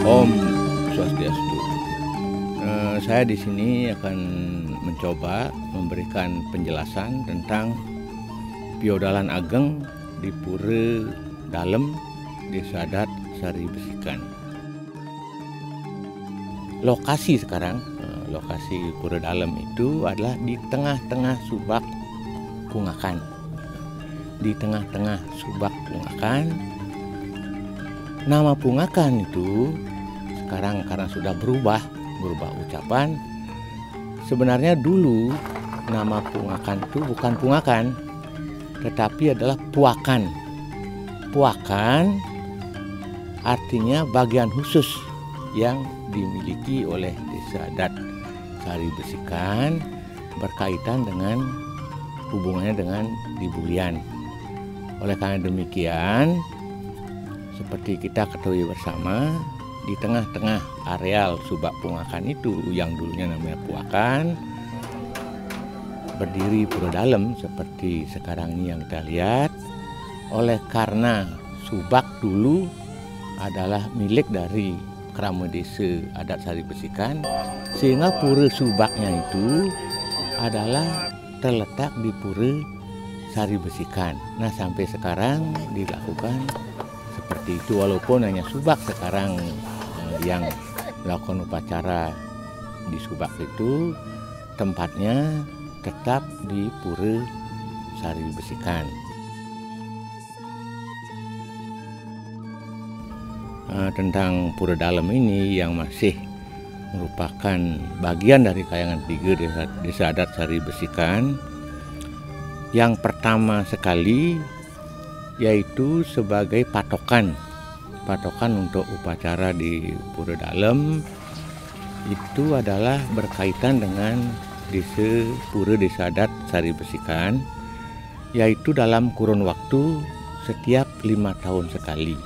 Om Swastiastu. Saya di sini akan mencoba memberikan penjelasan tentang Piodalan Ageng di Pura Dalem, Desa Adat Sari Besikan. Lokasi sekarang, lokasi Pura Dalem itu adalah di tengah-tengah Subak Pungakan. Di tengah-tengah Subak Pungakan. Nama Pungakan itu sekarang karena sudah berubah ucapan. Sebenarnya dulu nama Pungakan itu bukan Pungakan, tetapi adalah Puakan. Puakan artinya bagian khusus yang dimiliki oleh Desa Adat Sari Besikan berkaitan dengan hubungannya dengan Dibulian. Oleh karena demikian, seperti kita ketahui bersama, di tengah-tengah areal Subak Pungakan itu yang dulunya namanya Puakan, berdiri Pura Dalem seperti sekarang ini yang kita lihat. Oleh karena Subak dulu adalah milik dari Krama Desa Adat Sari Besikan, sehingga Pura Subaknya itu adalah terletak di Pura Sari Besikan. Nah, sampai sekarang dilakukan seperti itu, walaupun hanya Subak sekarang yang melakukan upacara di Subak itu, tempatnya tetap di Pura Sari Besikan. Tentang Pura Dalem ini yang masih merupakan bagian dari kayangan 3 Desa Adat Sari Besikan. Yang pertama sekali yaitu sebagai patokan untuk upacara di Pura Dalem itu adalah berkaitan dengan Pura Desa Adat Sari Besikan, yaitu dalam kurun waktu setiap 5 tahun sekali.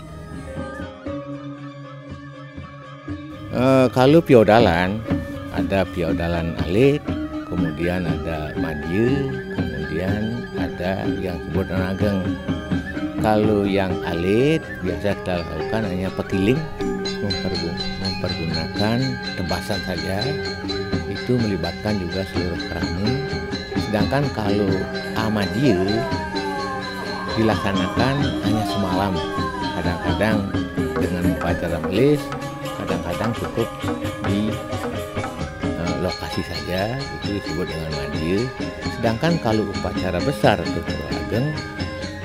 Kalau Piodalan, ada Piodalan Alit, kemudian ada Madya, kemudian ada yang disebut Ageng. Kalau yang alit biasa kita lakukan hanya pekiling, mempergunakan tebasan saja, itu melibatkan juga seluruh kerama. Sedangkan kalau Madya dilaksanakan hanya semalam, kadang-kadang dengan upacara melis, kadang-kadang cukup di lokasi saja, itu disebut dengan Madya. Sedangkan kalau upacara besar untuk Pura Ageng,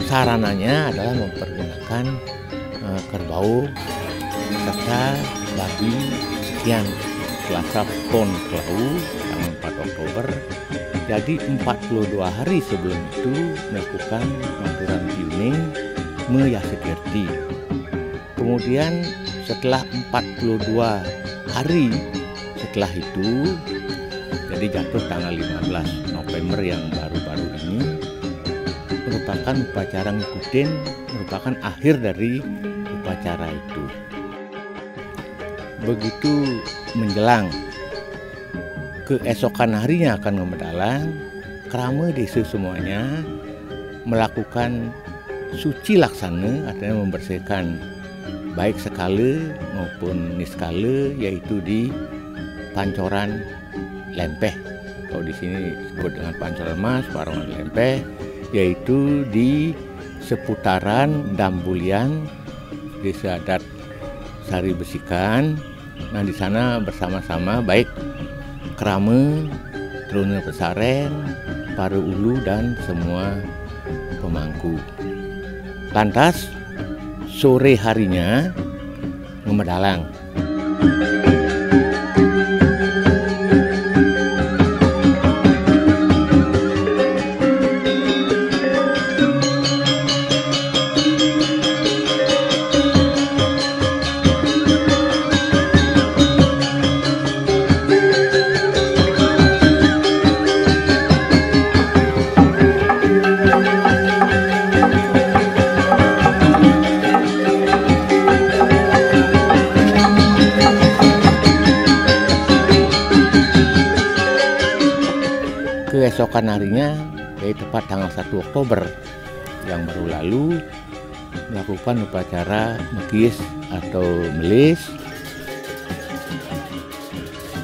sarananya adalah mempergunakan kerbau serta babi sekian Selasa Pon Kelau tanggal 4 Oktober. Jadi 42 hari sebelum itu melakukan aturan piuning Meyasekirti. Kemudian setelah 42 hari setelah itu, jadi jatuh tanggal 15 November yang baru-baru ini, merupakan upacara ngikutin, merupakan akhir dari upacara itu. Begitu menjelang keesokan harinya akan ngemedalang, krama desa semuanya melakukan suci laksana, artinya membersihkan baik skala maupun niskala, yaitu di Pancoran Lempeh. Kalau di sini disebut dengan Pancoran Mas, Parongan Lempeh, yaitu di seputaran Dambulian Desa Adat Sari Besikan. Nah, di sana bersama-sama baik krama, Truna Pesaren, para ulu dan semua pemangku. Lantas sore harinya ngemedalang. Keesokan harinya, yaitu tepat tanggal 1 Oktober yang baru lalu, melakukan upacara mekis atau melis.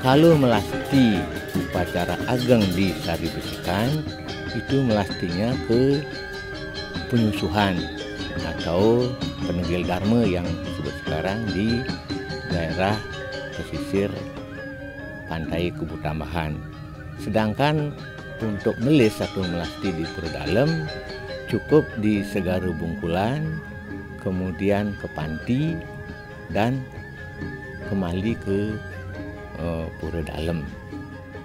Kalau melasti upacara ageng di Sari Besikan, itu melastinya ke penyusuhan atau penegil dharma yang disebut sekarang di daerah pesisir pantai Kubu Tambahan. Sedangkan untuk melis atau melasti di Pura Dalem cukup di Segaru Bungkulan, kemudian ke Panti dan kembali ke Pura Dalem.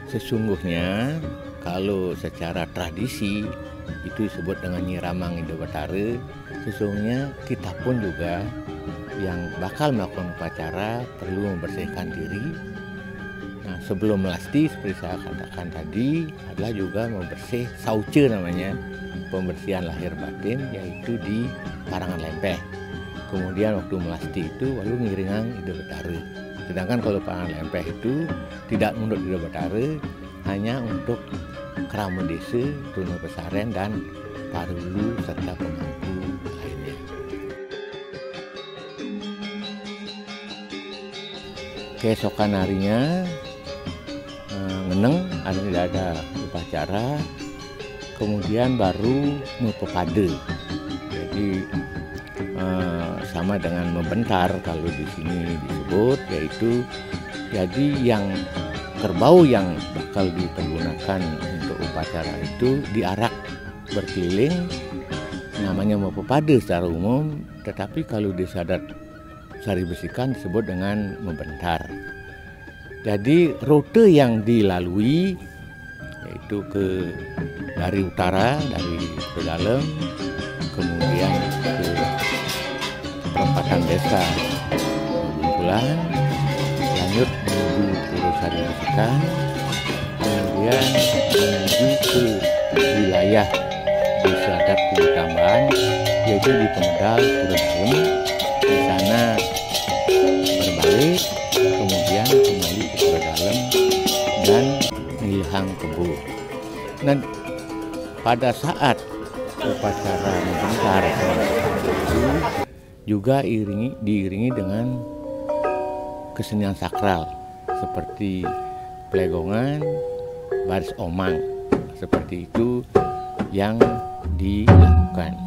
Sesungguhnya kalau secara tradisi itu disebut dengan Nyiramang Indo Batara, sesungguhnya kita pun juga yang bakal melakukan upacara perlu membersihkan diri. Nah, sebelum melasti seperti saya katakan tadi adalah juga membersih sauce namanya, pembersihan lahir batin, yaitu di Parangan Lempeh. Kemudian waktu melasti itu lalu ngiringan Indo Batara. Sedangkan kalau Parangan Lempeh itu tidak menurut Indo Batara, hanya untuk Krama Desa, Tuna Pesaren dan Parulu serta pemangku lainnya. Keesokan harinya ngeneng ada upacara, kemudian baru mepepade. Jadi sama dengan membentar kalau di sini disebut, yaitu jadi yang kerbau yang bakal dipergunakan untuk upacara itu diarak berkeliling, namanya mepepade secara umum, tetapi kalau di adat Sari Besikan disebut dengan membentar. Jadi rute yang dilalui yaitu dari utara, dari Dalem, kemudian ke perempatan desa Bungkulan, lanjut menuju Pura Sari Besikan, kemudian menuju ke wilayah Desa Adat Kubu Tambahan, yaitu di Pemedal Pura Dalem. Di sana berbalik, kemudian kembali ke Pura Dalem dan Nilhang Kebo. Dan pada saat upacara membentar itu juga diiringi dengan kesenian sakral seperti pelegongan, baris omang, seperti itu yang dilakukan.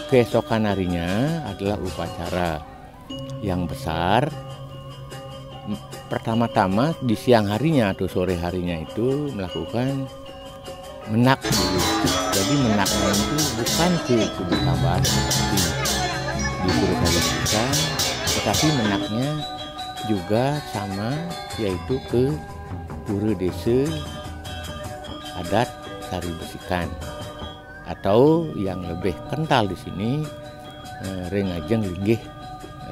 Keesokan harinya adalah upacara yang besar. Pertama-tama di siang harinya atau sore harinya itu melakukan menak dulu. Jadi menaknya itu bukan ke Kubu Tambahan seperti di Pura Sari Besikan, tetapi menaknya juga sama, yaitu ke Pura Desa Adat Sari Besikan. Atau yang lebih kental di sini Rengajeng Linggih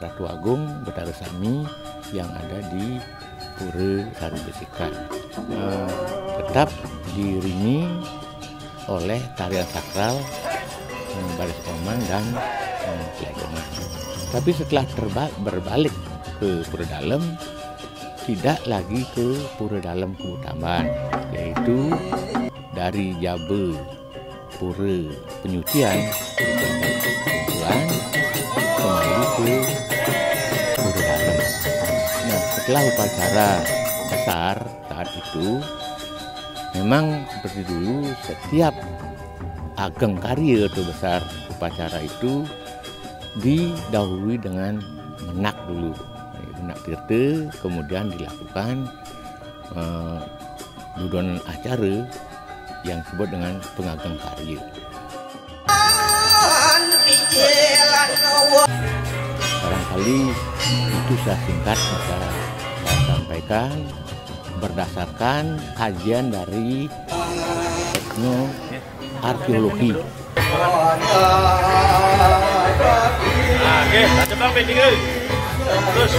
Ratu Agung Betara Sami yang ada di Pura Sari Besikan. Tetap diiringi oleh tarian sakral, baris omang dan pelegongan. Tapi setelah berbalik ke Pura Dalem, tidak lagi ke Pura Dalem Kubu Tambahan, yaitu dari Jabe Pura Penyucian Bungkulan kembali ke Pura Dalem. Nah, setelah upacara besar saat itu, memang seperti dulu setiap ageng karya atau besar upacara itu didahului dengan menak dulu. Benak Tirta, kemudian dilakukan dudonan acara yang disebut dengan pengageng karya. Barangkali itu saya singkat bisa saya sampaikan berdasarkan kajian dari etnoarkeologi. Oke, coba P3. Terus.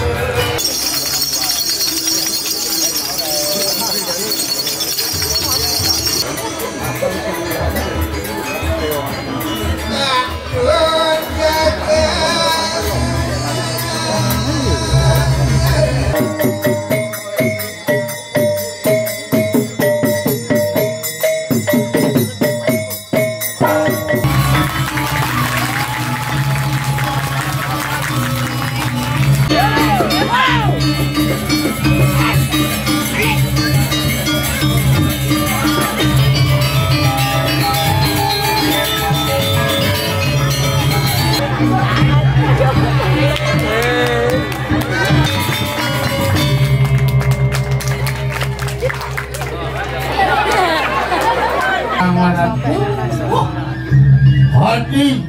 Hati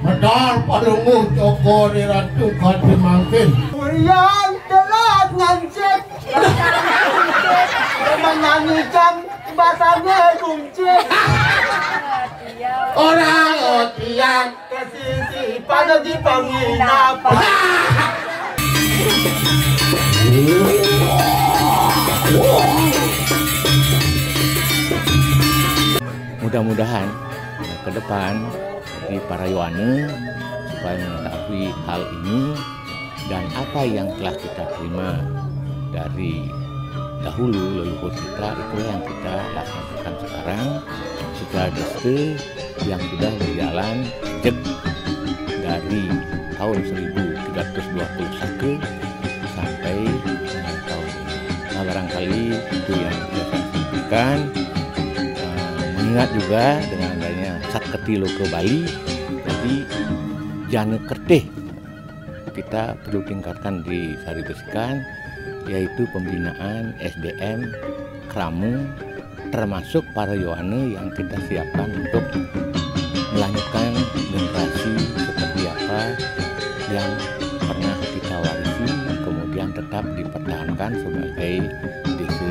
medal padungmu Joko di Ratu Kati Mangkin. Yang telah ngancet menyanyikan bahasanya kuncit. Orang otiang Kesisi pada di penginapan. Mudah-mudahan ke depan di para Yohane supaya mengetahui hal ini dan apa yang telah kita terima dari dahulu leluhur kita, itulah yang kita laksanakan sekarang secara deste yang sudah berjalan sejak dari tahun 1321 sampai tahun ini. Nah, barangkali itu yang bisa saya sampaikan. Mengingat juga dengan adanya Sakti Loka Bali, jadi jana kertih kita perlu tingkatkan di Sari Besikan, yaitu pembinaan SDM Kramu, termasuk para Yohane yang kita siapkan untuk melanjutkan generasi seperti apa yang pernah kita warisi, kemudian tetap dipertahankan sebagai desa